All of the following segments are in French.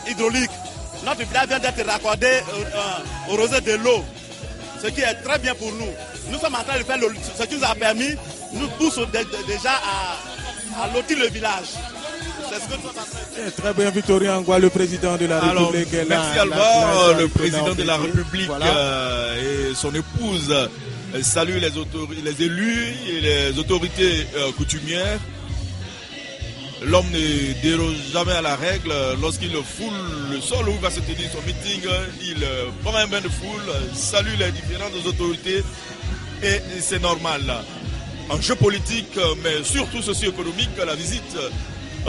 hydraulique. Notre village vient d'être raccordé au réseau de l'eau, ce qui est très bien pour nous. Nous sommes en train de faire ce qui nous a permis, nous poussons déjà à lotir le village. C'est ce que nous sommes en train de faire. Très bien, Victorien Angwa, le président de la République. Merci Alva, le président de la République et son épouse saluent les élus et les autorités coutumières. L'homme ne déroge jamais à la règle. Lorsqu'il foule le sol où va se tenir son meeting, il prend un bain de foule, salue les différentes autorités et c'est normal. Enjeu politique, mais surtout socio-économique, la visite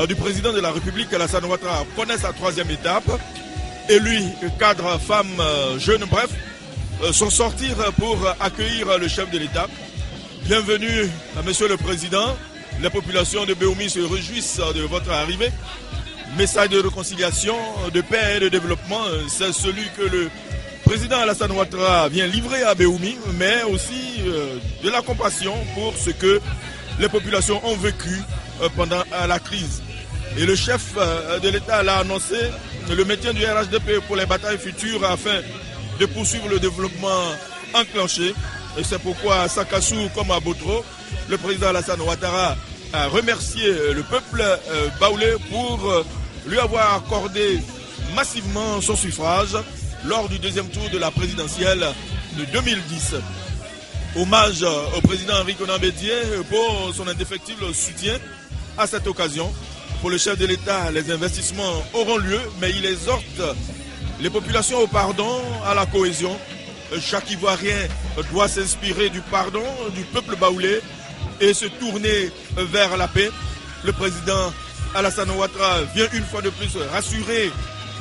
du président de la République, Alassane Ouattara, connaît sa troisième étape. Et lui, cadre, femme, jeune, bref, sont sortis pour accueillir le chef de l'État. Bienvenue, monsieur le président. Les populations de Béoumi se réjouissent de votre arrivée. Message de réconciliation, de paix et de développement, c'est celui que le président Alassane Ouattara vient livrer à Béoumi, mais aussi de la compassion pour ce que les populations ont vécu pendant la crise. Et le chef de l'État l'a annoncé, le maintien du RHDP pour les batailles futures afin de poursuivre le développement enclenché. Et c'est pourquoi à Sakassou comme à Botro, le président Alassane Ouattara a remercié le peuple baoulé pour lui avoir accordé massivement son suffrage lors du deuxième tour de la présidentielle de 2010. Hommage au président Henri Konan Bédié pour son indéfectible soutien à cette occasion. Pour le chef de l'État, les investissements auront lieu, mais il exhorte les populations au pardon, à la cohésion. Chaque Ivoirien doit s'inspirer du pardon du peuple baoulé et se tourner vers la paix. Le président Alassane Ouattara vient une fois de plus rassurer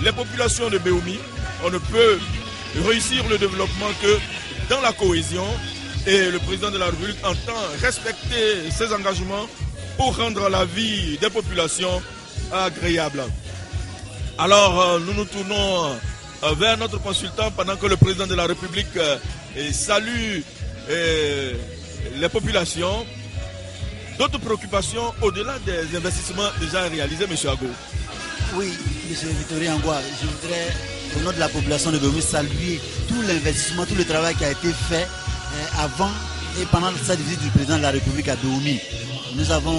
les populations de Béoumi. On ne peut réussir le développement que dans la cohésion et le président de la République entend respecter ses engagements pour rendre la vie des populations agréable. Alors nous nous tournons vers notre consultant pendant que le président de la République salue les populations. D'autres préoccupations au-delà des investissements déjà réalisés, M. Ago? Oui, M. Victorien Angwa, je voudrais, au nom de la population de Béoumi, saluer tout l'investissement, tout le travail qui a été fait avant et pendant cette visite du président de la République à Béoumi. Nous avons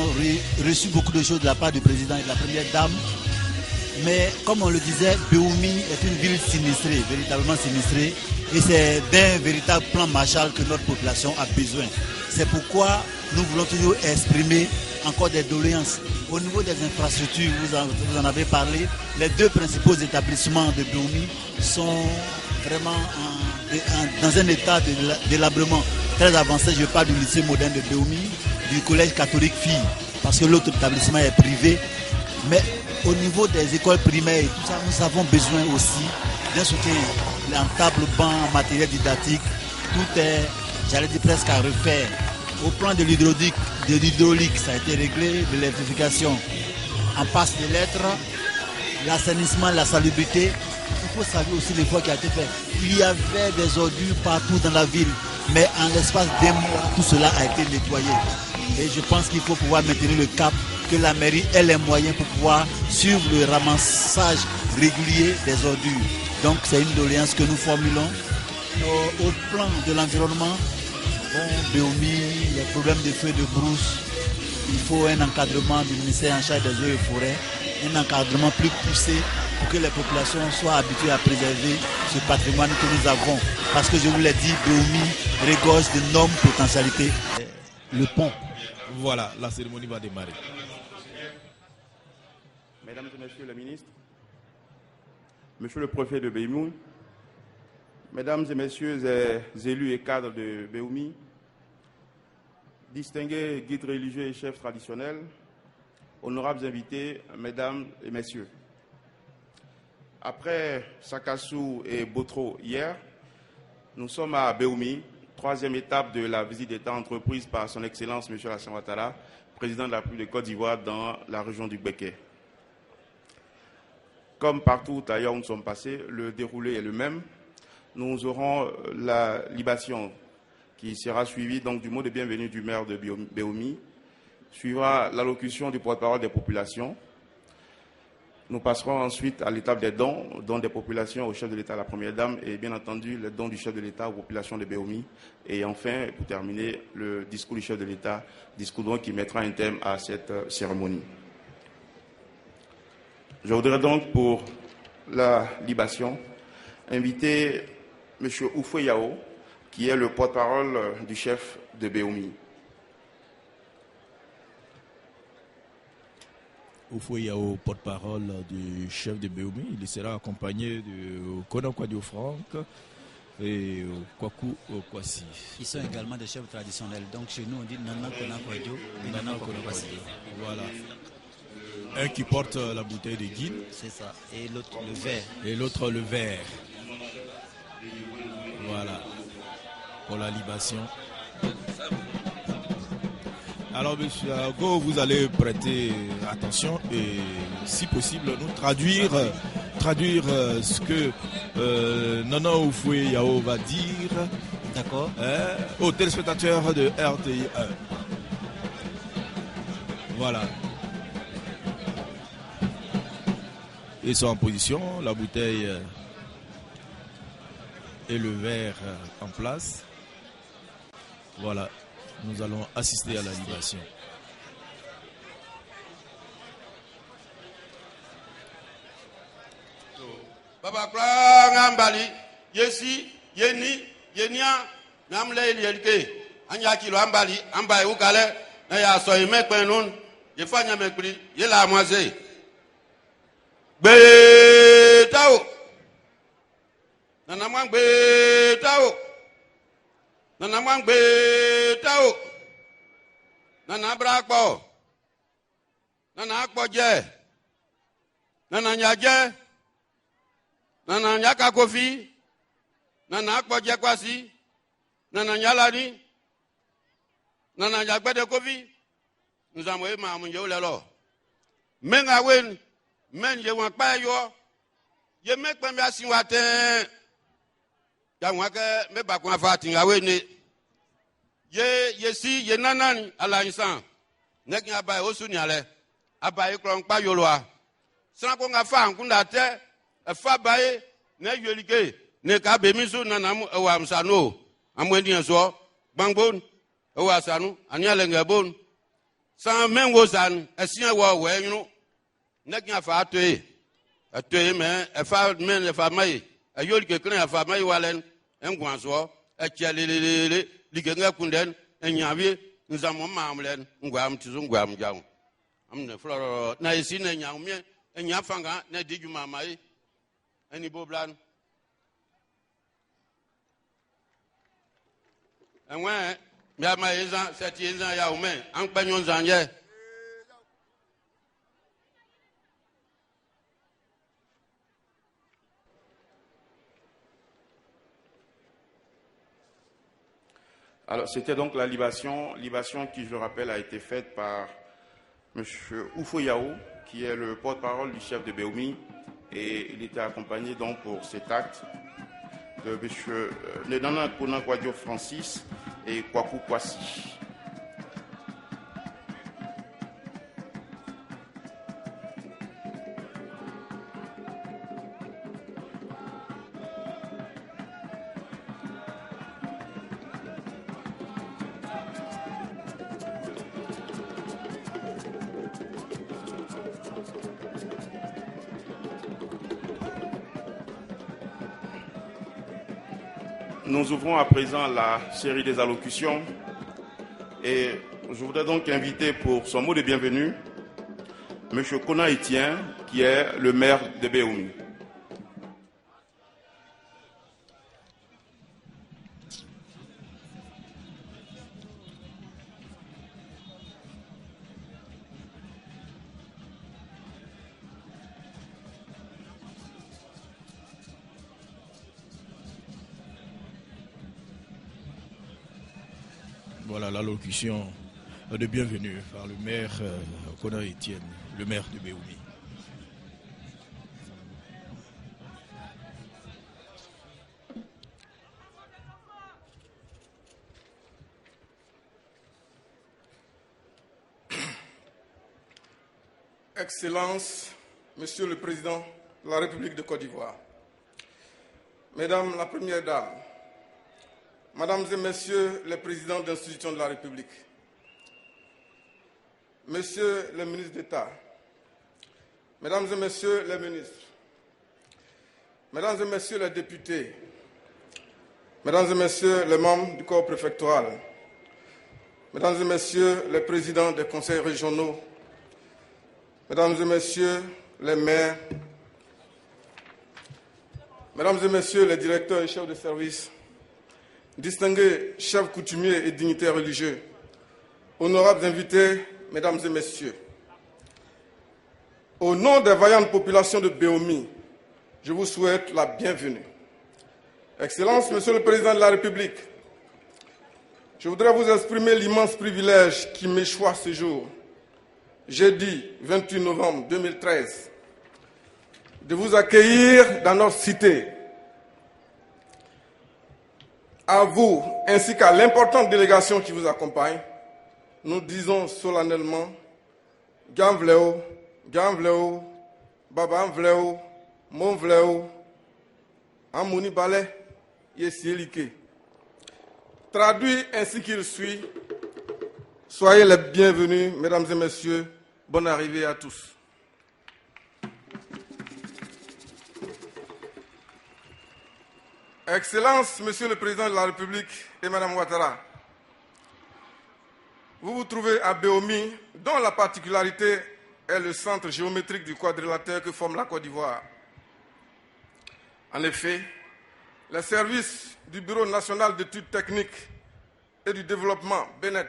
reçu beaucoup de choses de la part du président et de la première dame. Mais comme on le disait, Béoumi est une ville sinistrée, véritablement sinistrée. Et c'est d'un véritable plan Marshall que notre population a besoin. C'est pourquoi nous voulons toujours exprimer encore des doléances. Au niveau des infrastructures, vous en avez parlé, les deux principaux établissements de Béoumi sont vraiment dans un état de délabrement très avancé. Je parle du lycée moderne de Béoumi, du collège catholique filles, parce que l'autre établissement est privé. Mais au niveau des écoles primaires et tout ça, nous avons besoin aussi d'un soutien en table, banc, en matériel didactique. Tout est, j'allais dire, presque à refaire. Au plan de l'hydraulique, ça a été réglé, de l'électrification en passe de lettres, l'assainissement, la salubrité. Il faut saluer aussi l'effort qui a été fait. Il y avait des ordures partout dans la ville, mais en l'espace d'un mois, tout cela a été nettoyé. Et je pense qu'il faut pouvoir maintenir le cap, que la mairie ait les moyens pour pouvoir suivre le ramassage régulier des ordures. Donc c'est une doléance que nous formulons. Au plan de l'environnement, Béoumi, les problèmes de feux de brousse, il faut un encadrement du ministère en charge des eaux et forêts, un encadrement plus poussé pour que les populations soient habituées à préserver ce patrimoine que nous avons. Parce que je vous l'ai dit, Béoumi regorge d'énormes potentialités. Le pont. Voilà, la cérémonie va démarrer. Mesdames et messieurs les ministres, monsieur le préfet de Béoumi, mesdames et messieurs les élus et cadres de Béoumi, distingués guides religieux et chefs traditionnels, honorables invités, mesdames et messieurs. Après Sakassou et Botro hier, nous sommes à Béoumi, troisième étape de la visite d'État entreprise par son Excellence M. Alassane Ouattara, président de la République de Côte d'Ivoire dans la région du Béké. Comme partout ailleurs où nous sommes passés, le déroulé est le même. Nous aurons la libation qui sera suivie donc du mot de bienvenue du maire de Béoumi, suivra l'allocution du porte-parole des populations, Nous passerons ensuite à l'étape des dons des populations au chef de l'État, à la Première Dame, et bien entendu les dons du chef de l'État aux populations de Béomi. Et enfin, pour terminer, le discours du chef de l'État, discours donc qui mettra un terme à cette cérémonie. Je voudrais donc, pour la libation, inviter M. Oufoué Yao, qui est le porte-parole du chef de Béomi. Oufoué Yao, porte-parole du chef de Béomi. Il sera accompagné de Konan Kwadio Franck et Kwaku Kwasi. Ils sont également des chefs traditionnels. Donc chez nous, on dit Nana Konan Kwadio et Nana Konan Kwasi. Voilà. Un qui porte la bouteille de guide. C'est ça. Et l'autre le verre. Et l'autre le verre. Voilà. Pour la libation. Alors, monsieur Ago, vous allez prêter attention et, si possible, nous traduire ce que Nana Oufoué Yao va dire. D'accord. Aux téléspectateurs de RTI 1. Voilà. Ils sont en position, la bouteille et le verre en place. Voilà, nous allons assister à la libation. Baba Kla Ngambali, Yesi, Yeni, Yenia, Namle Yelke, Anyaki Lambali, Ambaye Ukale, Naya Soyme Penon, Yefanya Mekri, Yela Moise. Betao Nanamang Betao Nanamang Betao Nanabrakbo Nanakbo Je Nananyaje Nananyaka Kofi Nanakbo Je Kwasi Nananyalani Nananyakbe de Kofi. Nous avons eu ma mounio lelo. Mengawen men ye wan pa yo ye me pe mi asin wa ten ya wan ke me ba ko afa tin awe ni ye si ye nanani ala insan ne kin aba o su ni ale aba e kron pa yo lo a san ko nga fa nkunda te e fa ba e ne yelike ne ka be mi su nanam e wa amsano amweni enso bangbon e wa sanu ani ale ngabon san men wo san esien wo we yunu Nekin afa atoye me afa men afa mai ayol ke kran afa mai walen engwanso echelelele ligenga kunden enyawie nzamo mamlen ngwam tizu ngwam jaw amne floro na isi na nyamie enyafanga na dijuma mai eni boblan enwe ya mai ezan seti ezan ya ume anpanyon zanje. Alors, c'était donc la libation qui, je le rappelle, a été faite par M. Oufoué Yao, qui est le porte-parole du chef de Béomi, et il était accompagné donc pour cet acte de M. Nana Konan Kwadio Francis et Kwaku Kwasi. Nous ouvrons à présent la série des allocutions et je voudrais donc inviter pour son mot de bienvenue M. Konan Etienne, qui est le maire de Béomi. Voilà l'allocution de bienvenue par le maire Konan Etienne, le maire de Béomi. Excellences, Monsieur le Président de la République de Côte d'Ivoire, Mesdames la Première Dame, Mesdames et Messieurs les Présidents d'institutions de la République, Messieurs les ministres d'État, Mesdames et Messieurs les ministres, Mesdames et Messieurs les députés, Mesdames et Messieurs les membres du corps préfectoral, Mesdames et Messieurs les présidents des conseils régionaux, Mesdames et Messieurs les maires, Mesdames et Messieurs les directeurs et chefs de service, distingués chefs coutumiers et dignitaires religieux, honorables invités, Mesdames et Messieurs, au nom des vaillantes populations de Béomi, je vous souhaite la bienvenue. Excellences, Monsieur le Président de la République, je voudrais vous exprimer l'immense privilège qui m'échoit ce jour, jeudi 28 novembre 2013, de vous accueillir dans notre cité. À vous, ainsi qu'à l'importante délégation qui vous accompagne, nous disons solennellement Gamvleo, Gamvleo, Baba Mvleo, Monvleo, Amouni Balé, Yesielike. Traduit ainsi qu'il suit, soyez les bienvenus, mesdames et messieurs, bonne arrivée à tous. Excellences, Monsieur le Président de la République et Madame Ouattara, vous vous trouvez à Béomi, dont la particularité est le centre géométrique du quadrilatère que forme la Côte d'Ivoire. En effet, les services du Bureau national d'études techniques et du développement, BNET,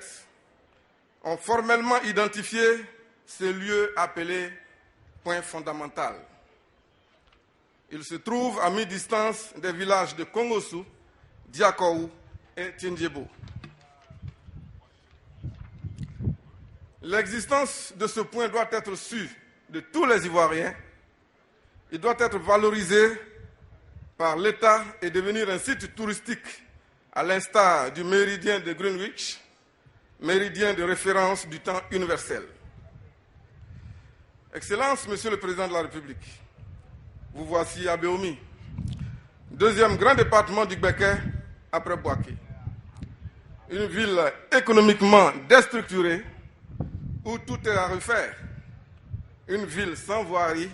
ont formellement identifié ce lieu appelé point fondamental. Il se trouve à mi-distance des villages de Kongosu, Diakou et Tindjebo. L'existence de ce point doit être su de tous les Ivoiriens. Il doit être valorisé par l'État et devenir un site touristique à l'instar du méridien de Greenwich, méridien de référence du temps universel. Excellences, Monsieur le Président de la République, vous voici à Béomi, deuxième grand département du Béké après Bouaké. Une ville économiquement déstructurée où tout est à refaire. Une ville sans voirie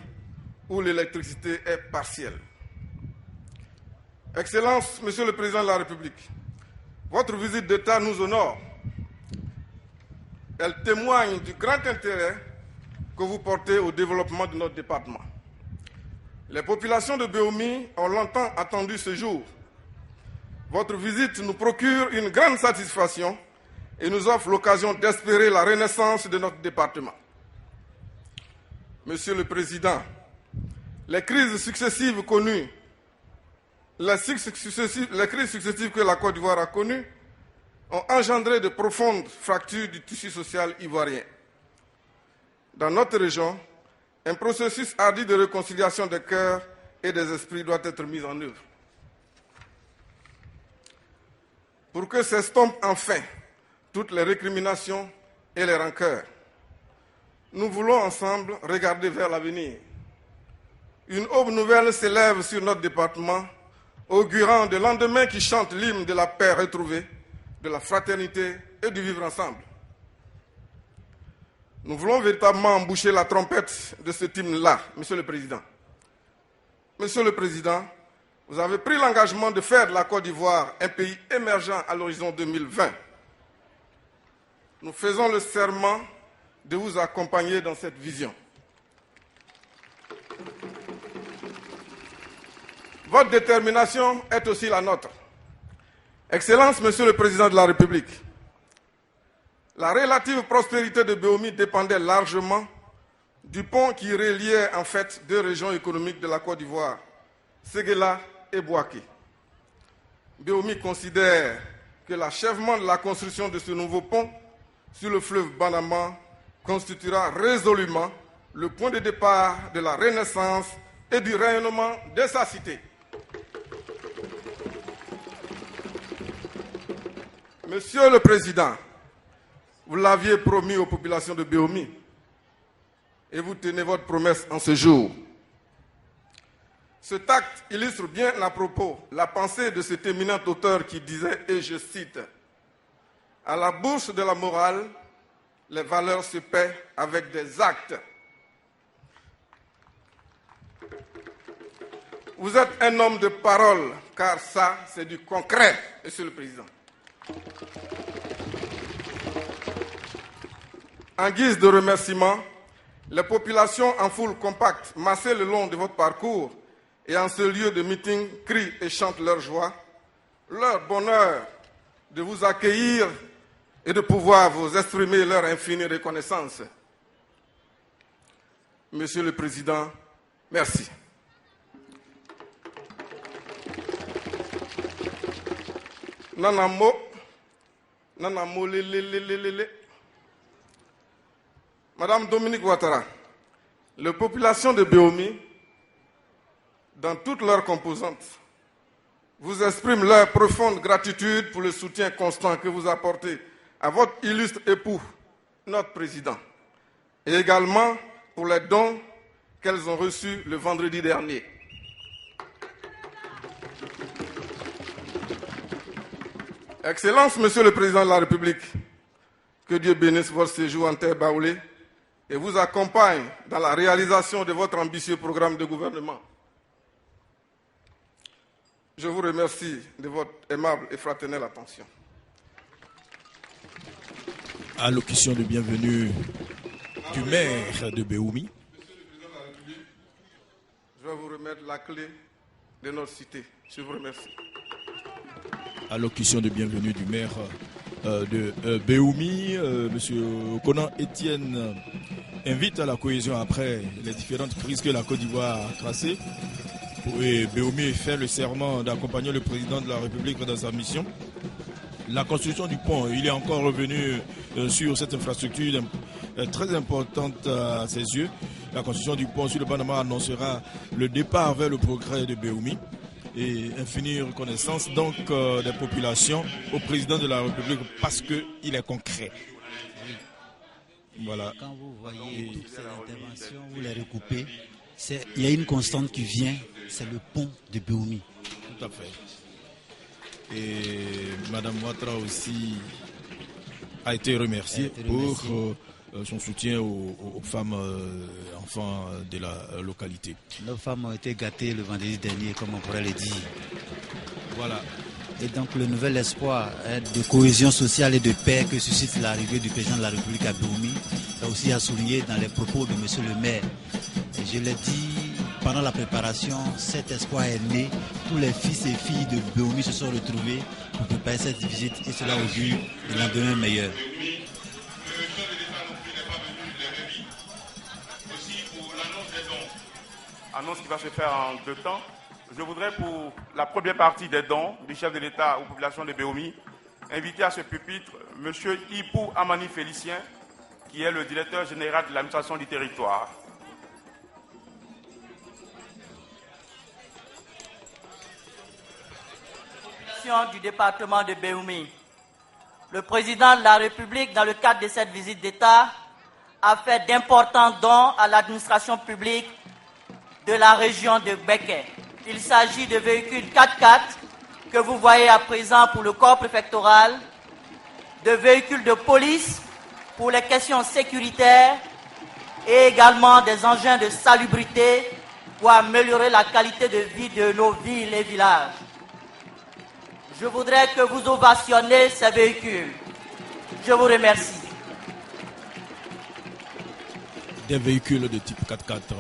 où l'électricité est partielle. Excellences, Monsieur le Président de la République, votre visite d'État nous honore. Elle témoigne du grand intérêt que vous portez au développement de notre département. Les populations de Béomi ont longtemps attendu ce jour. Votre visite nous procure une grande satisfaction et nous offre l'occasion d'espérer la renaissance de notre département. Monsieur le Président, les crises successives connues, les crises successives que la Côte d'Ivoire a connues ont engendré de profondes fractures du tissu social ivoirien. Dans notre région, un processus hardi de réconciliation des cœurs et des esprits doit être mis en œuvre. Pour que s'estompent enfin toutes les récriminations et les rancœurs, nous voulons ensemble regarder vers l'avenir. Une aube nouvelle s'élève sur notre département, augurant de lendemains qui chantent l'hymne de la paix retrouvée, de la fraternité et du vivre ensemble. Nous voulons véritablement emboucher la trompette de cet hymne-là, Monsieur le Président. Monsieur le Président, vous avez pris l'engagement de faire de la Côte d'Ivoire un pays émergent à l'horizon 2020. Nous faisons le serment de vous accompagner dans cette vision. Votre détermination est aussi la nôtre. Excellences, Monsieur le Président de la République, la relative prospérité de Béomi dépendait largement du pont qui reliait en fait deux régions économiques de la Côte d'Ivoire, Séguéla et Bouaké. Béomi considère que l'achèvement de la construction de ce nouveau pont sur le fleuve Banama constituera résolument le point de départ de la renaissance et du rayonnement de sa cité. Monsieur le Président, vous l'aviez promis aux populations de Béomi. et vous tenez votre promesse en ce jour. Ce acte illustre bien à propos la pensée de cet éminent auteur qui disait, et je cite, « À la bourse de la morale, les valeurs se paient avec des actes. » Vous êtes un homme de parole, car ça, c'est du concret, Monsieur le Président. En guise de remerciement, les populations en foule compacte, massées le long de votre parcours et en ce lieu de meeting, crient et chantent leur joie, leur bonheur de vous accueillir et de pouvoir vous exprimer leur infinie reconnaissance. Monsieur le Président, merci. Nanamo, Nanamo, Madame Dominique Ouattara, les populations de Béomi, dans toutes leurs composantes, vous expriment leur profonde gratitude pour le soutien constant que vous apportez à votre illustre époux, notre président, et également pour les dons qu'elles ont reçus le vendredi dernier. Excellence, Monsieur le Président de la République, que Dieu bénisse votre séjour en terre baoulée et vous accompagne dans la réalisation de votre ambitieux programme de gouvernement. Je vous remercie de votre aimable et fraternelle attention. Allocution de bienvenue du maire de Béoumi. Monsieur le Président de la République, je vais vous remettre la clé de notre cité. Je vous remercie. Allocution de bienvenue du maire de Béoumi. Monsieur Conan Etienne invite à la cohésion après les différentes crises que la Côte d'Ivoire a tracées. Et Béoumi fait le serment d'accompagner le président de la République dans sa mission. La construction du pont, il est encore revenu sur cette infrastructure très importante à ses yeux. La construction du pont sur le Panama annoncera le départ vers le progrès de Béoumi. Et infinie reconnaissance donc des populations au président de la République parce qu'il est concret. Voilà. Quand vous voyez toutes ces interventions, vous les recoupez, il y a une constante qui vient, c'est le pont de Béoumi. Tout à fait. Et Madame Ouattara aussi a été remerciée pour son soutien aux femmes enfants de la localité. Nos femmes ont été gâtées le vendredi dernier, comme on pourrait le dire. Voilà. Et donc le nouvel espoir de cohésion sociale et de paix que suscite l'arrivée du président de la République à Béoumi est aussi à souligner dans les propos de monsieur le maire. Et je l'ai dit pendant la préparation, cet espoir est né. Tous les fils et filles de Béoumi se sont retrouvés pour préparer cette visite et cela augure de lendemain meilleur. Annonce qui va se faire en deux temps. Je voudrais pour la première partie des dons du chef de l'État aux populations de Béoumi inviter à ce pupitre M. Ipou Amani Félicien, qui est le directeur général de l'administration du territoire. Du département de Béoumi. Le président de la République, dans le cadre de cette visite d'État, a fait d'importants dons à l'administration publique de la région de Béké. Il s'agit de véhicules 4x4 que vous voyez à présent pour le corps préfectoral, de véhicules de police pour les questions sécuritaires et également des engins de salubrité pour améliorer la qualité de vie de nos villes et villages. Je voudrais que vous ovationnez ces véhicules. Je vous remercie. Des véhicules de type 4x4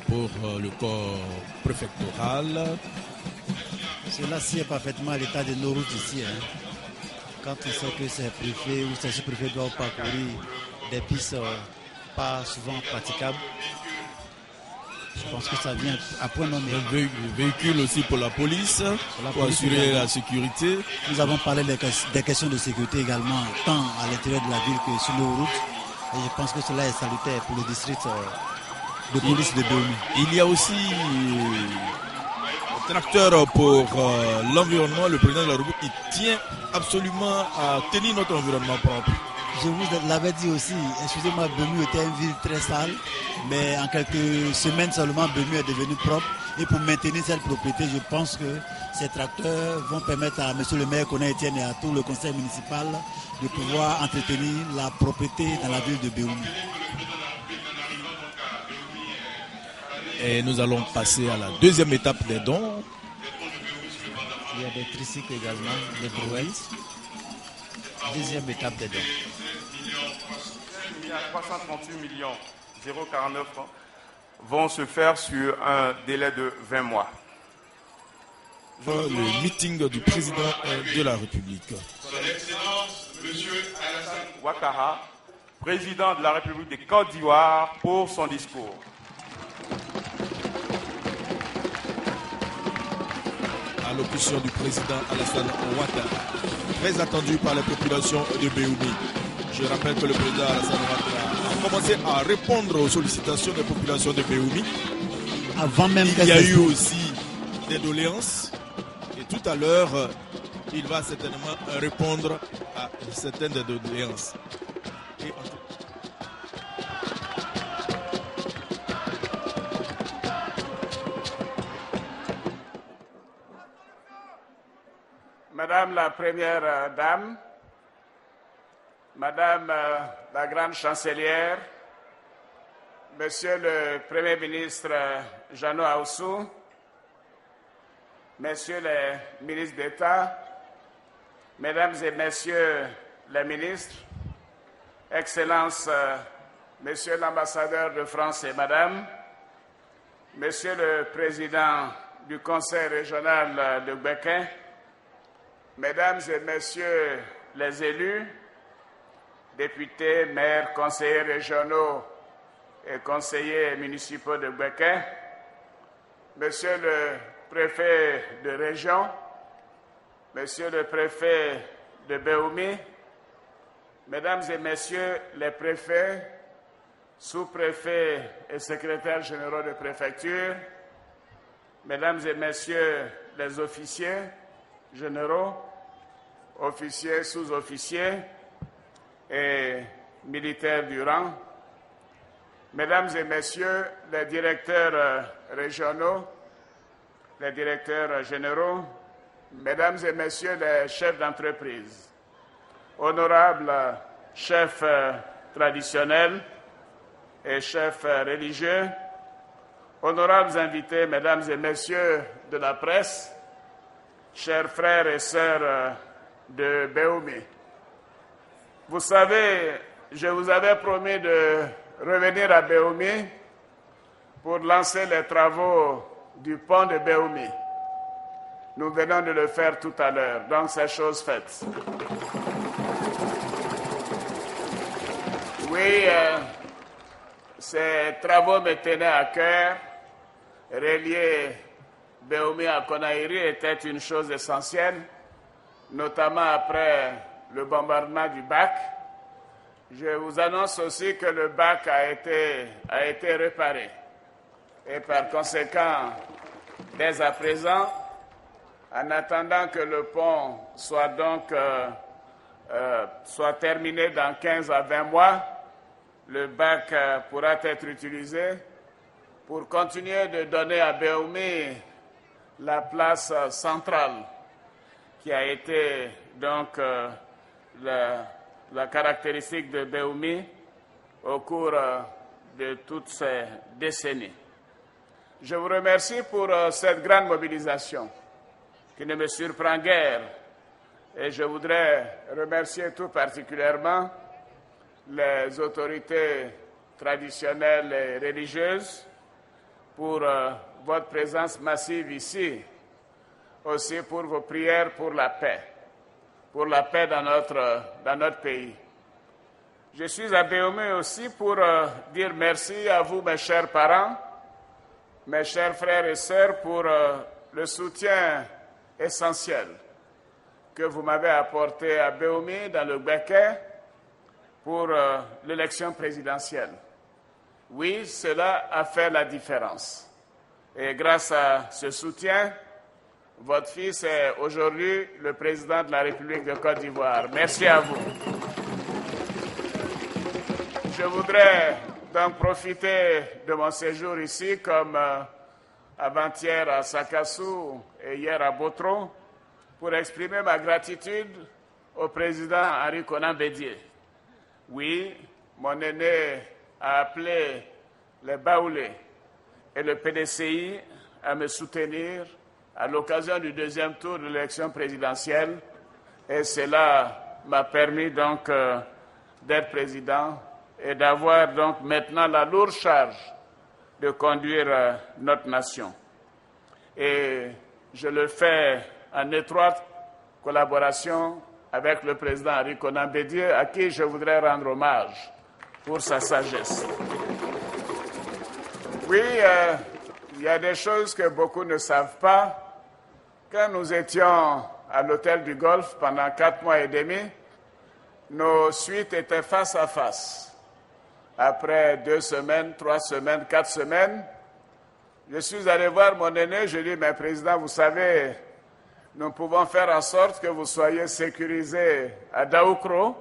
pour le corps préfectoral. Cela sied parfaitement à l'état de nos routes ici. Quand on sait que ces préfets ou ces sous-préfets doivent parcourir des pistes pas souvent praticables, je pense que ça vient à point nommé. Des véhicules aussi pour la police, pour assurer la sécurité. Nous avons parlé des questions de sécurité également, tant à l'intérieur de la ville que sur nos routes. Et je pense que cela est salutaire pour le district de police de Béoumi. Il y a aussi un tracteur pour l'environnement. Le président de la République tient absolument à tenir notre environnement propre. Je vous l'avais dit aussi, excusez-moi, Bému était une ville très sale, mais en quelques semaines seulement, Bému est devenu propre. Et pour maintenir cette propriété, je pense que ces tracteurs vont permettre à M. le maire Koné Etienne et à tout le conseil municipal de pouvoir entretenir la propriété dans la ville de Béoumi. Et nous allons passer à la deuxième étape des dons. Il y a des tricycles également, des brouettes. Deuxième étape des dons. 338 millions 049 vont se faire sur un délai de 20 mois. Le meeting du président de la République. Son Excellence, M. Alassane Ouattara, président de la République de Côte d'Ivoire, pour son discours. Allocution du président Alassane Ouattara, très attendu par les populations de Béoumi. Je rappelle que le président Alassane Ouattara a commencé à répondre aux sollicitations des populations de Béoumi. Avant même il y a eu aussi des doléances et tout à l'heure, il va certainement répondre à certaines des doléances. Madame la Première Dame, Madame la Grande Chancelière, Monsieur le Premier ministre Jeannot Ahoussou, Messieurs les ministres d'État, Mesdames et Messieurs les ministres, Excellences, Monsieur l'ambassadeur de France et Madame, Monsieur le Président du Conseil régional de Gbeke, Mesdames et Messieurs les élus, députés, maires, conseillers régionaux et conseillers municipaux de Gbeke, Monsieur le préfet de région, Monsieur le préfet de Béoumi, Mesdames et Messieurs les préfets, sous-préfets et secrétaires généraux de préfecture, Mesdames et Messieurs les officiers généraux, officiers, sous-officiers et militaires du rang, Mesdames et Messieurs les directeurs régionaux, les directeurs généraux, Mesdames et Messieurs les chefs d'entreprise, honorables chefs traditionnels et chefs religieux, honorables invités, Mesdames et Messieurs de la presse, chers frères et sœurs de Béoumi. Vous savez, je vous avais promis de revenir à Béoumi pour lancer les travaux du pont de Béoumi. Nous venons de le faire tout à l'heure, donc c'est chose faite. Oui, ces travaux me tenaient à cœur. Relier Béoumi à Konaïri était une chose essentielle, notamment après le bombardement du Bac. Je vous annonce aussi que le Bac a été réparé. Et par conséquent, dès à présent, en attendant que le pont soit terminé dans 15 à 20 mois, le Bac pourra être utilisé pour continuer de donner à Béoumi la place centrale qui a été donc la caractéristique de Béoumi au cours de toutes ces décennies. Je vous remercie pour cette grande mobilisation qui ne me surprend guère et je voudrais remercier tout particulièrement les autorités traditionnelles et religieuses pour votre présence massive ici, aussi pour vos prières pour la paix dans notre pays. Je suis à Béoumi aussi pour dire merci à vous, mes chers parents, mes chers frères et sœurs, pour le soutien essentiel que vous m'avez apporté à Béoumi, dans le Gbeke, pour l'élection présidentielle. Oui, cela a fait la différence. Et grâce à ce soutien, votre fils est aujourd'hui le président de la République de Côte d'Ivoire. Merci à vous. Je voudrais donc profiter de mon séjour ici, comme avant-hier à Sakassou et hier à Botro, pour exprimer ma gratitude au président Henri Konan Bédié. Oui, mon aîné a appelé les Baoulés et le PDCI à me soutenir à l'occasion du deuxième tour de l'élection présidentielle, et cela m'a permis donc d'être président et d'avoir donc maintenant la lourde charge de conduire notre nation. Et je le fais en étroite collaboration avec le président Henri Konan Bédié, à qui je voudrais rendre hommage pour sa sagesse. Oui, il y a des choses que beaucoup ne savent pas. Quand nous étions à l'hôtel du Golfe pendant 4 mois et demi, nos suites étaient face à face. Après 2 semaines, 3 semaines, 4 semaines, je suis allé voir mon aîné, je lui ai dit, mais président, vous savez, nous pouvons faire en sorte que vous soyez sécurisé à Daoukro,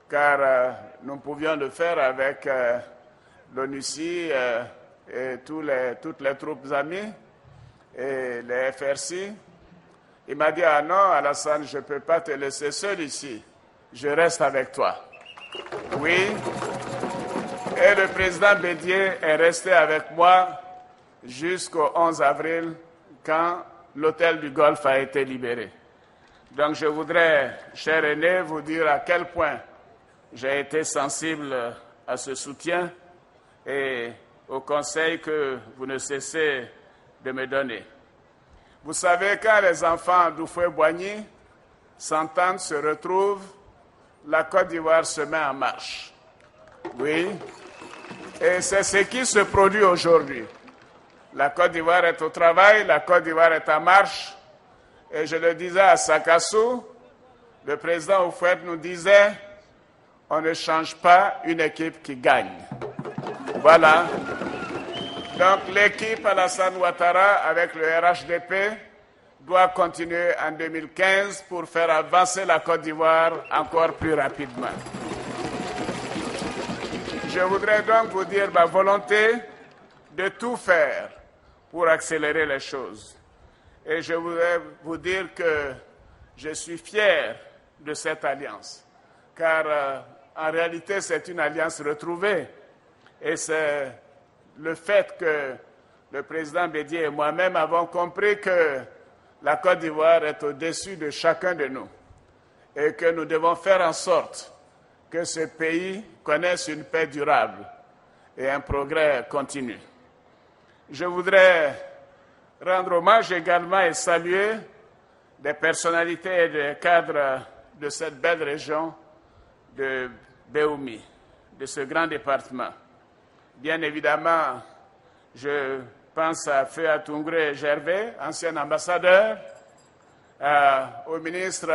car nous pouvions le faire avec l'ONUCI et toutes les troupes amies et les FRC. Il m'a dit, ah non, Alassane, je ne peux pas te laisser seul ici, je reste avec toi. Oui, et le président Bédié est resté avec moi jusqu'au 11 avril, quand l'hôtel du Golfe a été libéré. Donc je voudrais, cher aîné, vous dire à quel point j'ai été sensible à ce soutien et au conseil que vous ne cessez de me donner. Vous savez, quand les enfants d'Oufoué-Boigny s'entendent, se retrouvent, la Côte d'Ivoire se met en marche. Oui, et c'est ce qui se produit aujourd'hui. La Côte d'Ivoire est au travail, la Côte d'Ivoire est en marche. Et je le disais à Sakassou, le président Houphouët nous disait, on ne change pas une équipe qui gagne. Voilà. Donc l'équipe Alassane Ouattara avec le RHDP doit continuer en 2015 pour faire avancer la Côte d'Ivoire encore plus rapidement. Je voudrais donc vous dire ma volonté de tout faire pour accélérer les choses. Et je voudrais vous dire que je suis fier de cette alliance, car en réalité c'est une alliance retrouvée. Et c'est le fait que le président Bédié et moi-même avons compris que la Côte d'Ivoire est au-dessus de chacun de nous et que nous devons faire en sorte que ce pays connaisse une paix durable et un progrès continu. Je voudrais rendre hommage également et saluer des personnalités et des cadres de cette belle région de Béoumi, de ce grand département. Bien évidemment, je pense à Feu Atungré Gervais, ancien ambassadeur, au ministre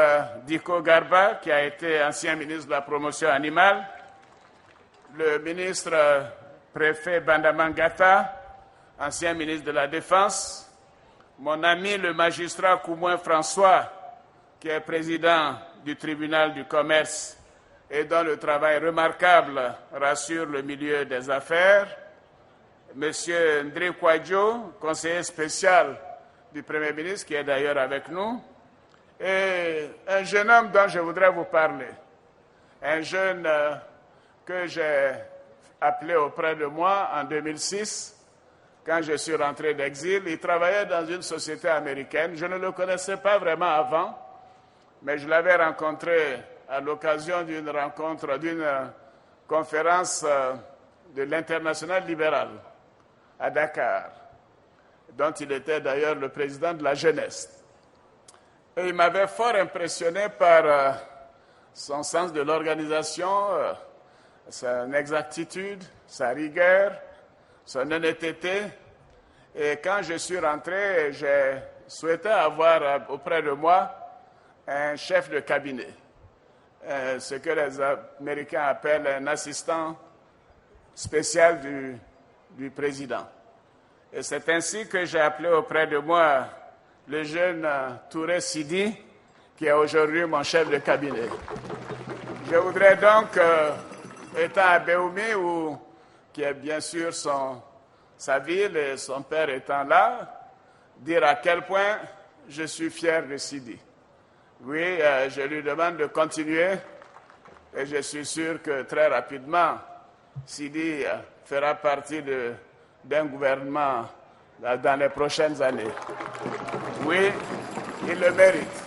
Diko Garba, qui a été ancien ministre de la promotion animale, le ministre préfet Bandamangata, ancien ministre de la Défense, mon ami le magistrat Koumouen François, qui est président du tribunal du commerce et dont le travail remarquable rassure le milieu des affaires, Monsieur Ndré Kouadjo, conseiller spécial du Premier ministre, qui est d'ailleurs avec nous, et un jeune homme dont je voudrais vous parler, un jeune que j'ai appelé auprès de moi en 2006, quand je suis rentré d'exil. Il travaillait dans une société américaine. Je ne le connaissais pas vraiment avant, mais je l'avais rencontré à l'occasion d'une rencontre, d'une conférence de l'Internationale libérale à Dakar, dont il était d'ailleurs le président de la jeunesse. Et il m'avait fort impressionné par son sens de l'organisation, son exactitude, sa rigueur, son honnêteté. Et quand je suis rentré, j'ai souhaité avoir auprès de moi un chef de cabinet, ce que les Américains appellent un assistant spécial du président. Et c'est ainsi que j'ai appelé auprès de moi le jeune Touré Sidi, qui est aujourd'hui mon chef de cabinet. Je voudrais donc étant à Béoumi, qui est bien sûr sa ville et son père étant là, dire à quel point je suis fier de Sidi. Oui, je lui demande de continuer et je suis sûr que très rapidement, Sidi fera partie d'un gouvernement dans les prochaines années. Oui, il le mérite.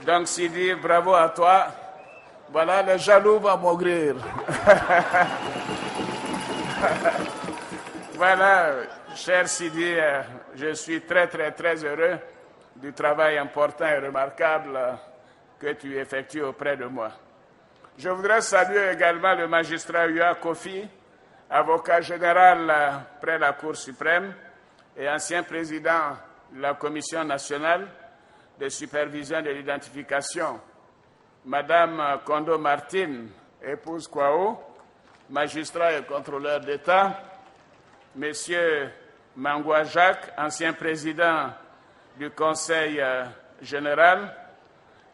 Donc Sidi, bravo à toi. Voilà, les jaloux vont maugrir. Voilà, cher Sidi, je suis très heureux du travail important et remarquable que tu effectues auprès de moi. Je voudrais saluer également le magistrat Yua Kofi, avocat général près la Cour suprême et ancien président de la Commission nationale de supervision de l'identification, Madame Kondo Martine, épouse Kwao, magistrat et contrôleur d'État, Monsieur Mangwa Jacques, ancien président du Conseil général,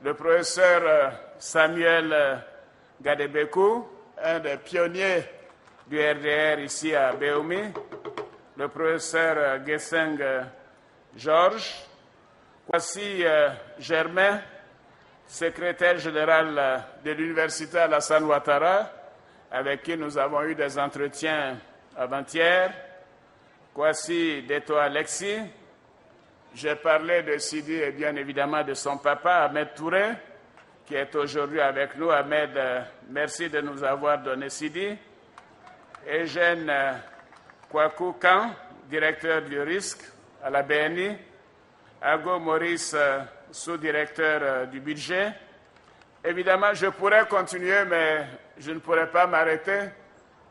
le professeur Samuel Gadebekou, un des pionniers du RDR ici à Béoumi, le professeur Geseng Georges, Kwasi Germain, secrétaire général de l'Université Alassane Ouattara, avec qui nous avons eu des entretiens avant-hier, Kwasi Deto Alexis. J'ai parlé de Sidi et bien évidemment de son papa, Ahmed Touré, qui est aujourd'hui avec nous. Ahmed, merci de nous avoir donné Sidi. Eugène Kwaku Kan, directeur du risque à la BNI. Ago Maurice, sous-directeur du budget. Évidemment, je pourrais continuer, mais je ne pourrais pas m'arrêter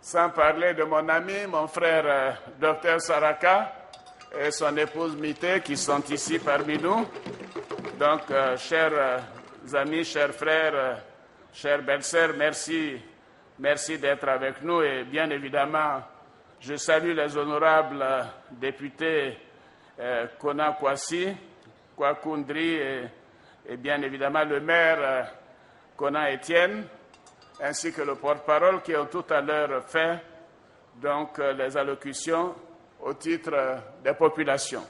sans parler de mon ami, mon frère Dr Saraka et son épouse Mité qui sont ici parmi nous. Donc, chers amis, chers frères, chères belles-sœurs, merci d'être avec nous. Et bien évidemment, je salue les honorables députés Kona Kwasi, Kwakundri et bien évidemment le maire Kona Étienne, ainsi que le porte-parole qui ont tout à l'heure fait donc les allocutions au titre des populations.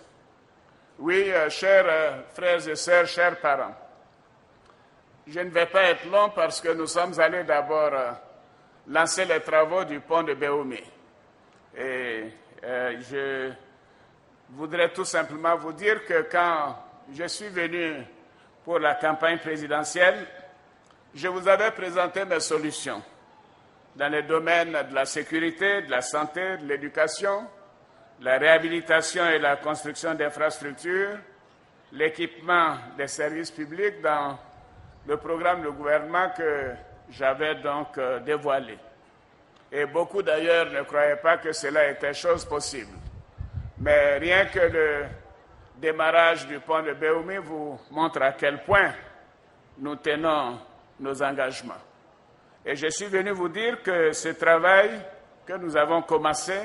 Oui, chers frères et sœurs, chers parents, je ne vais pas être long parce que nous sommes allés d'abord lancer les travaux du pont de Béoumi. Et je voudrais tout simplement vous dire que quand je suis venu pour la campagne présidentielle, je vous avais présenté mes solutions dans les domaines de la sécurité, de la santé, de l'éducation, la réhabilitation et la construction d'infrastructures, l'équipement des services publics dans le programme de gouvernement que j'avais donc dévoilé. Et beaucoup d'ailleurs ne croyaient pas que cela était chose possible. Mais rien que le démarrage du pont de Béoumi vous montre à quel point nous tenons nos engagements. Et je suis venu vous dire que ce travail que nous avons commencé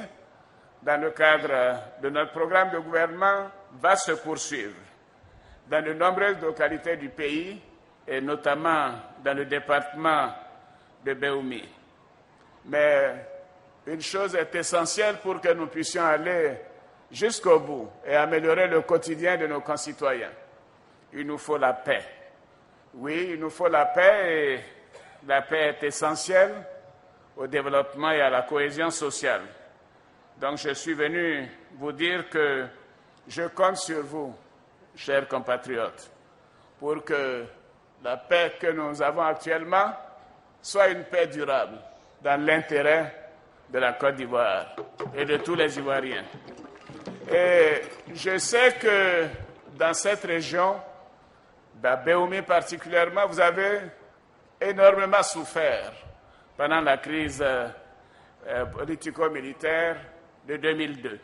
dans le cadre de notre programme de gouvernement va se poursuivre dans de nombreuses localités du pays et notamment dans le département de Béoumi. Mais une chose est essentielle pour que nous puissions aller jusqu'au bout et améliorer le quotidien de nos concitoyens. Il nous faut la paix. Oui, il nous faut la paix et la paix est essentielle au développement et à la cohésion sociale. Donc je suis venu vous dire que je compte sur vous, chers compatriotes, pour que la paix que nous avons actuellement soit une paix durable dans l'intérêt de la Côte d'Ivoire et de tous les Ivoiriens. Et je sais que dans cette région, à Béoumi particulièrement, vous avez énormément souffert pendant la crise politico-militaire de 2002.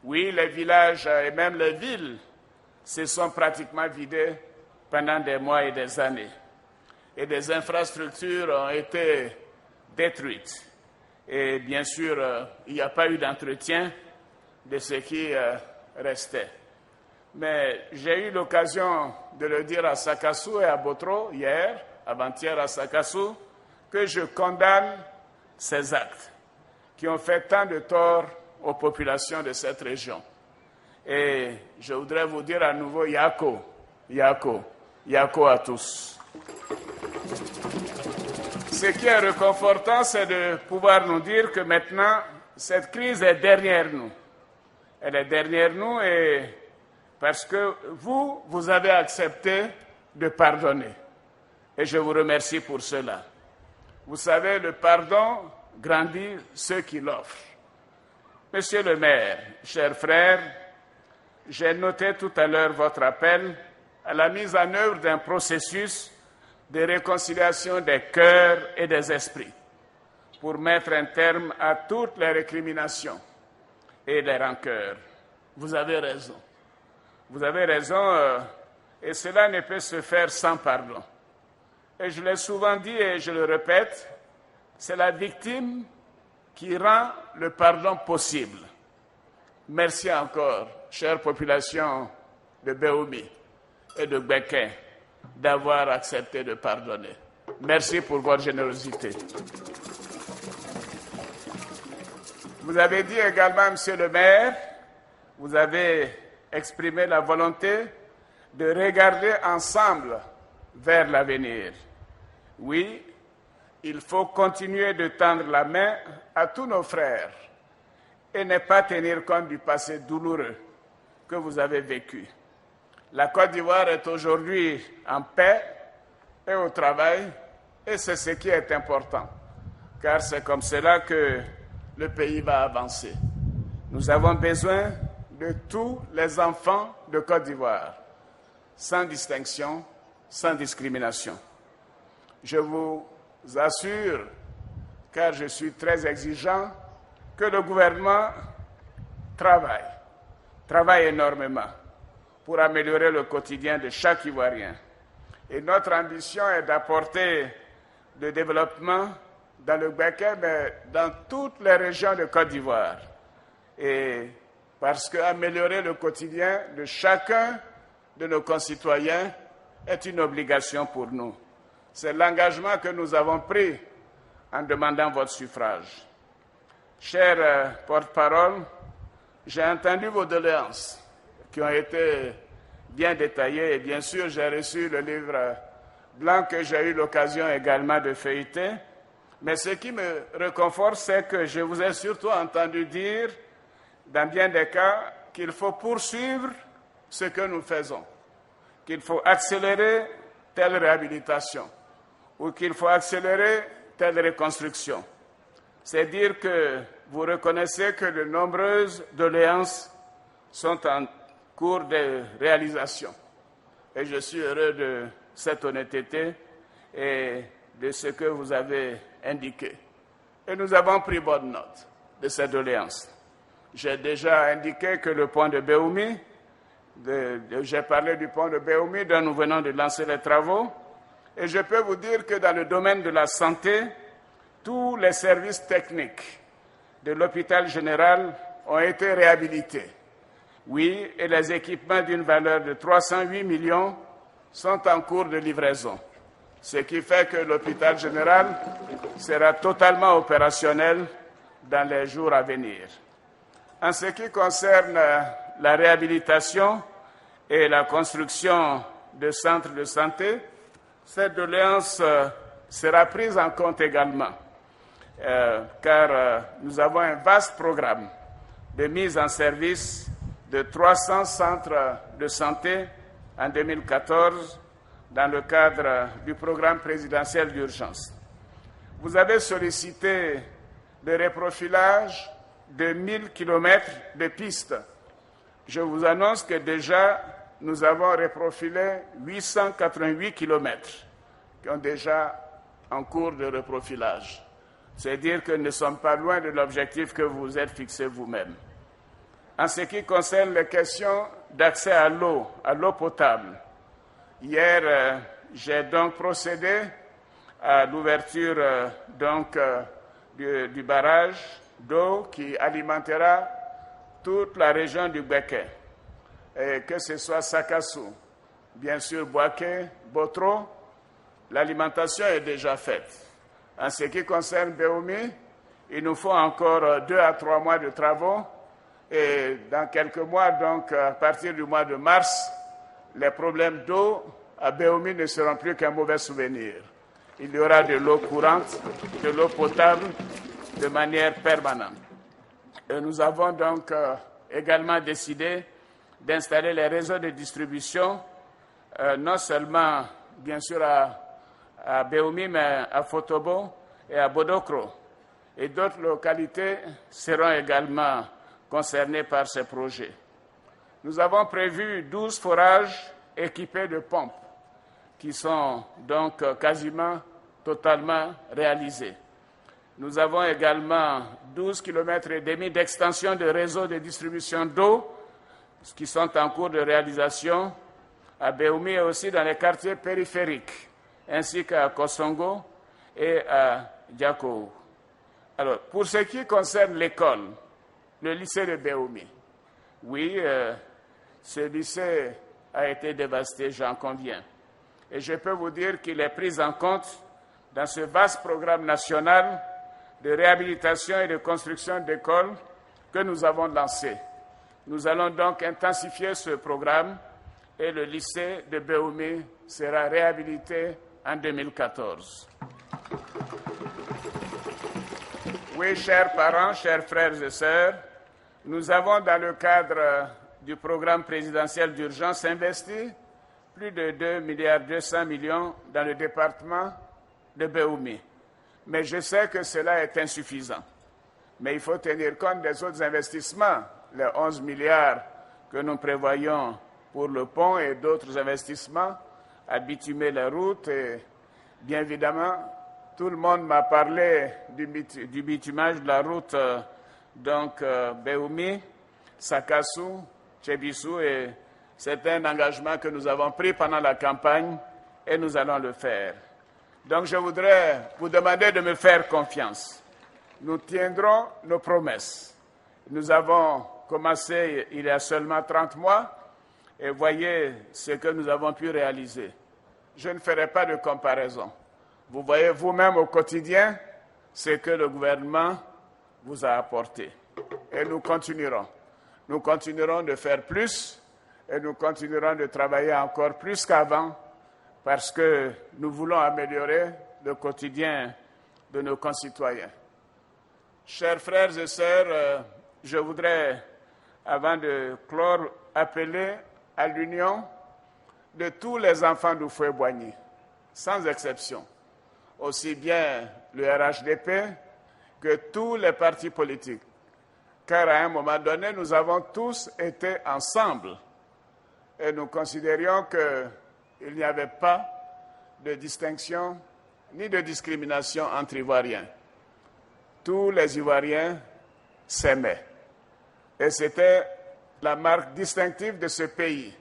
Oui, les villages et même les villes se sont pratiquement vidés pendant des mois et des années. Et des infrastructures ont été détruites. Et bien sûr, il n'y a pas eu d'entretien de ce qui restait. Mais j'ai eu l'occasion de le dire à Sakassou et à Botro hier, avant-hier à Sakassou, que je condamne ces actes qui ont fait tant de tort aux populations de cette région. Et je voudrais vous dire à nouveau Yako, Yako, Yako à tous. Ce qui est réconfortant, c'est de pouvoir nous dire que maintenant, cette crise est derrière nous. Elle est derrière nous et parce que vous avez accepté de pardonner. Et je vous remercie pour cela. Vous savez, le pardon grandit ceux qui l'offrent. Monsieur le maire, chers frères, j'ai noté tout à l'heure votre appel à la mise en œuvre d'un processus de réconciliation des cœurs et des esprits pour mettre un terme à toutes les récriminations et les rancœurs. Vous avez raison. Vous avez raison et cela ne peut se faire sans pardon. Et je l'ai souvent dit et je le répète, c'est la victime qui rend le pardon possible. Merci encore, chère population de Béoumi et de Gbeke, d'avoir accepté de pardonner. Merci pour votre générosité. Vous avez dit également, monsieur le maire, vous avez exprimé la volonté de regarder ensemble vers l'avenir. Oui, il faut continuer de tendre la main à tous nos frères et ne pas tenir compte du passé douloureux que vous avez vécu. La Côte d'Ivoire est aujourd'hui en paix et au travail, et c'est ce qui est important, car c'est comme cela que le pays va avancer. Nous avons besoin de tous les enfants de Côte d'Ivoire, sans distinction, sans discrimination. Je vous assure, car je suis très exigeant, que le gouvernement travaille énormément pour améliorer le quotidien de chaque Ivoirien. Et notre ambition est d'apporter le développement dans le Gbeke, mais dans toutes les régions de Côte d'Ivoire. Et parce qu'améliorer le quotidien de chacun de nos concitoyens est une obligation pour nous. C'est l'engagement que nous avons pris en demandant votre suffrage. Cher porte-parole, j'ai entendu vos doléances qui ont été bien détaillées et bien sûr j'ai reçu le livre blanc que j'ai eu l'occasion également de feuilleter. Mais ce qui me réconforte, c'est que je vous ai surtout entendu dire, dans bien des cas, qu'il faut poursuivre ce que nous faisons, qu'il faut accélérer telle réhabilitation ou qu'il faut accélérer telle reconstruction. C'est dire que vous reconnaissez que de nombreuses doléances sont en cours de réalisation. Et je suis heureux de cette honnêteté et de ce que vous avez indiqué. Et nous avons pris bonne note de ces doléances. J'ai déjà indiqué que le pont de Béoumi, j'ai parlé du pont de Béoumi dont nous venons de lancer les travaux, et je peux vous dire que dans le domaine de la santé, tous les services techniques de l'hôpital général ont été réhabilités. Oui, et les équipements d'une valeur de 308 millions sont en cours de livraison, ce qui fait que l'hôpital général sera totalement opérationnel dans les jours à venir. En ce qui concerne la réhabilitation et la construction de centres de santé, cette doléance sera prise en compte également, car nous avons un vaste programme de mise en service de 300 centres de santé en 2014 dans le cadre du programme présidentiel d'urgence. Vous avez sollicité le reprofilage de 1000 km de pistes. Je vous annonce que déjà, nous avons reprofilé 888 km qui ont déjà en cours de reprofilage. C'est dire que nous ne sommes pas loin de l'objectif que vous êtes fixé vous-même. En ce qui concerne les questions d'accès à l'eau potable, hier, j'ai donc procédé à l'ouverture du barrage d'eau qui alimentera toute la région du Gbeke, et que ce soit Sakassou, bien sûr Boaké, Botro, l'alimentation est déjà faite. En ce qui concerne Béoumi, Il nous faut encore 2 à 3 mois de travaux et dans quelques mois, donc à partir du mois de mars, les problèmes d'eau à Béoumi ne seront plus qu'un mauvais souvenir. Il y aura de l'eau courante, de l'eau potable de manière permanente. Et nous avons donc également décidé d'installer les réseaux de distribution, non seulement bien sûr à Béoumi, mais à Fotobo et à Bodokro. Et d'autres localités seront également concernées par ces projets. Nous avons prévu 12 forages équipés de pompes qui sont donc quasiment totalement réalisés. Nous avons également 12,5 km d'extension de réseaux de distribution d'eau qui sont en cours de réalisation à Béoumi et aussi dans les quartiers périphériques, ainsi qu'à Kosongo et à Diakou. Alors, pour ce qui concerne l'école, le lycée de Béoumi, oui, ce lycée a été dévasté, j'en conviens. Et je peux vous dire qu'il est pris en compte dans ce vaste programme national de réhabilitation et de construction d'écoles que nous avons lancé. Nous allons donc intensifier ce programme et le lycée de Béoumi sera réhabilité en 2014. Oui, chers parents, chers frères et sœurs, nous avons dans le cadre du programme présidentiel d'urgence investi plus de 2,2 milliards dans le département de Béoumi. Mais je sais que cela est insuffisant. Mais il faut tenir compte des autres investissements, les 11 milliards que nous prévoyons pour le pont et d'autres investissements à bitumer les routes. Et bien évidemment, tout le monde m'a parlé du bitumage de la route Béoumi, Sakassou, Tchébissou, et c'est un engagement que nous avons pris pendant la campagne et nous allons le faire. Donc je voudrais vous demander de me faire confiance. Nous tiendrons nos promesses. Nous avons commencé il y a seulement 30 mois et voyez ce que nous avons pu réaliser. Je ne ferai pas de comparaison. Vous voyez vous-même au quotidien ce que le gouvernement vous a apporté. Et nous continuerons. Nous continuerons de faire plus et nous continuerons de travailler encore plus qu'avant parce que nous voulons améliorer le quotidien de nos concitoyens. Chers frères et sœurs, je voudrais, avant de clore, appeler à l'union de tous les enfants d'Oufoué-Boigny, sans exception, aussi bien le RHDP que tous les partis politiques. Car à un moment donné, nous avons tous été ensemble et nous considérions qu'il n'y avait pas de distinction ni de discrimination entre Ivoiriens. Tous les Ivoiriens s'aimaient. Et c'était la marque distinctive de ce pays,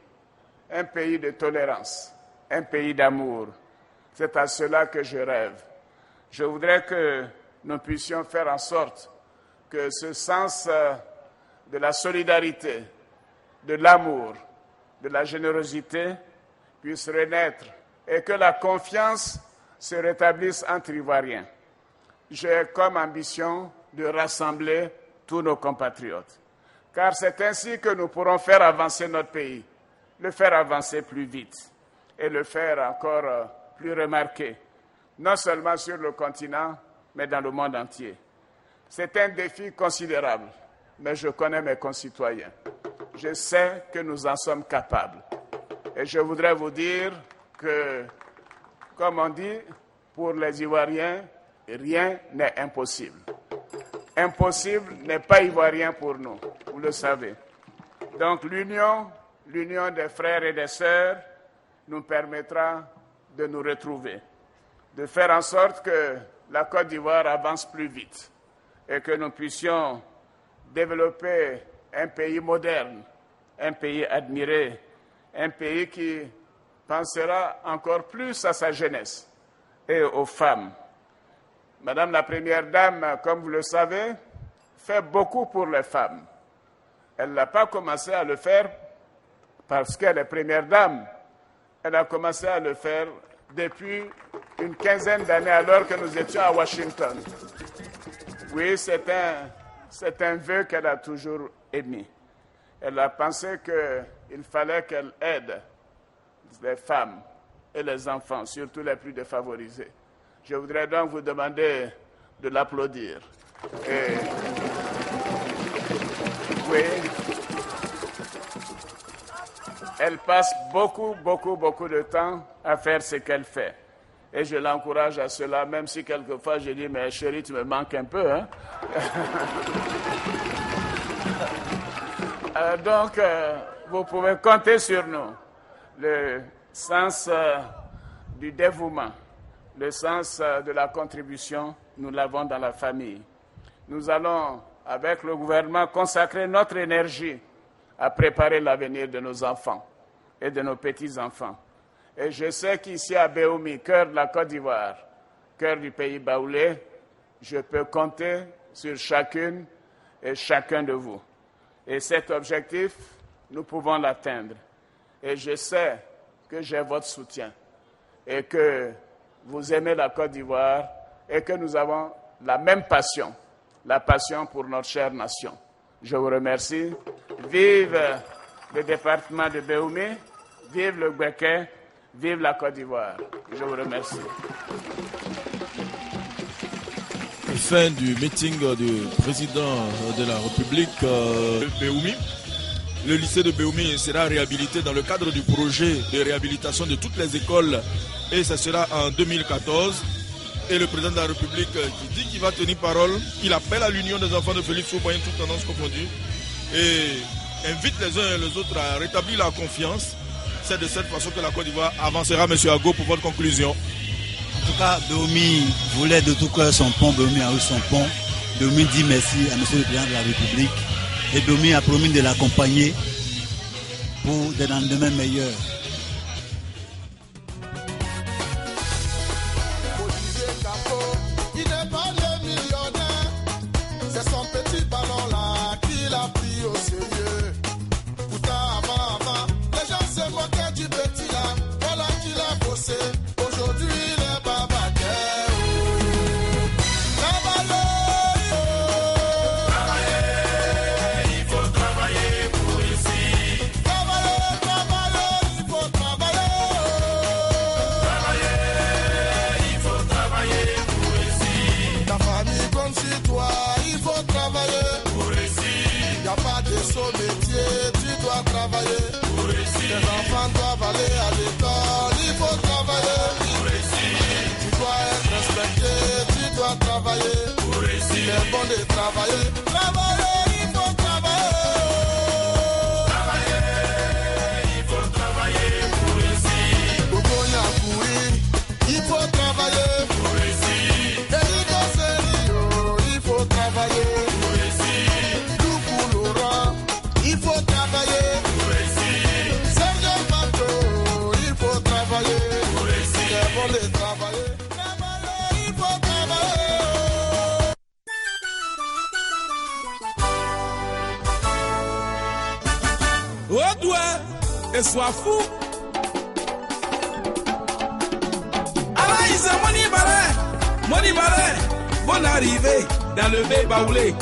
un pays de tolérance, un pays d'amour. C'est à cela que je rêve. Je voudrais que nous puissions faire en sorte que ce sens de la solidarité, de l'amour, de la générosité puisse renaître et que la confiance se rétablisse entre Ivoiriens. J'ai comme ambition de rassembler tous nos compatriotes, car c'est ainsi que nous pourrons faire avancer notre pays, le faire avancer plus vite et le faire encore plus remarqué, non seulement sur le continent, mais dans le monde entier. C'est un défi considérable, mais je connais mes concitoyens. Je sais que nous en sommes capables. Et je voudrais vous dire que, comme on dit, pour les Ivoiriens, rien n'est impossible. Impossible n'est pas ivoirien pour nous, vous le savez. Donc l'union des frères et des sœurs nous permettra de nous retrouver, de faire en sorte que la Côte d'Ivoire avance plus vite et que nous puissions développer un pays moderne, un pays admiré, un pays qui pensera encore plus à sa jeunesse et aux femmes. Madame la Première Dame, comme vous le savez, fait beaucoup pour les femmes. Elle n'a pas commencé à le faire parce qu'elle est Première Dame. Elle a commencé à le faire depuis une quinzaine d'années alors que nous étions à Washington. Oui, c'est un vœu qu'elle a toujours émis. Elle a pensé qu'il fallait qu'elle aide les femmes et les enfants, surtout les plus défavorisés. Je voudrais donc vous demander de l'applaudir. Et... oui, elle passe beaucoup de temps à faire ce qu'elle fait. Et je l'encourage à cela, même si quelquefois je dis, mais chérie, tu me manques un peu, hein? Donc, vous pouvez compter sur nous. Le sens du dévouement, le sens de la contribution, nous l'avons dans la famille. Nous allons, avec le gouvernement, consacrer notre énergie à préparer l'avenir de nos enfants et de nos petits-enfants. Et je sais qu'ici à Béoumi, cœur de la Côte d'Ivoire, cœur du pays baoulé, je peux compter sur chacune et chacun de vous. Et cet objectif, nous pouvons l'atteindre. Et je sais que j'ai votre soutien et que vous aimez la Côte d'Ivoire et que nous avons la même passion, la passion pour notre chère nation. Je vous remercie. Vive le département de Béoumi, vive le Gbeke, vive la Côte d'Ivoire. Je vous remercie. Fin du meeting du président de la République de Béoumi. Le lycée de Béoumi sera réhabilité dans le cadre du projet de réhabilitation de toutes les écoles et ça sera en 2014. Et le président de la République qui dit qu'il va tenir parole, il appelle à l'union des enfants de Félix Houphouët-Boigny, toutes tendances confondues, et invite les uns et les autres à rétablir la confiance. C'est de cette façon que la Côte d'Ivoire avancera. Monsieur Ago, pour votre conclusion. En tout cas, Béoumi voulait de tout cœur son pont. Béoumi a eu son pont. Béoumi dit merci à monsieur le président de la République. Et Béoumi a promis de l'accompagner pour des lendemains meilleurs. Il n'est pas le millionnaire, c'est son petit ballon là qu'il a pris au sérieux. Pourtant avant, les gens se moquaient du petit là, voilà qu'il a bossé. Aujourd'hui il est babaquet. Travailler, il faut travailler pour ici. Travailler, il faut travailler. Travailler, il faut travailler pour ici. Ta famille compte sur toi, il faut travailler pour ici. Y a pas de saut métier, tu dois travailler pour ici. Tes enfants doivent aller à l'école, il faut travailler pour ici. Tu dois être respecté, tu dois travailler pour ici. Il est bon de travailler, travailler, il faut travailler. Travailler, il faut travailler pour ici. Bobonia Kouri, il faut travailler pour ici. Erigo Serio, il faut travailler pour ici. Loukou Laurent, il faut travailler pour ici. Sergio Mato, il faut travailler pour ici. Il est bon de travailler, travailler, il faut travailler. Odoué et sois fou. Alaïsa Moni Baré, bonne arrivée dans le Bé Baoulé.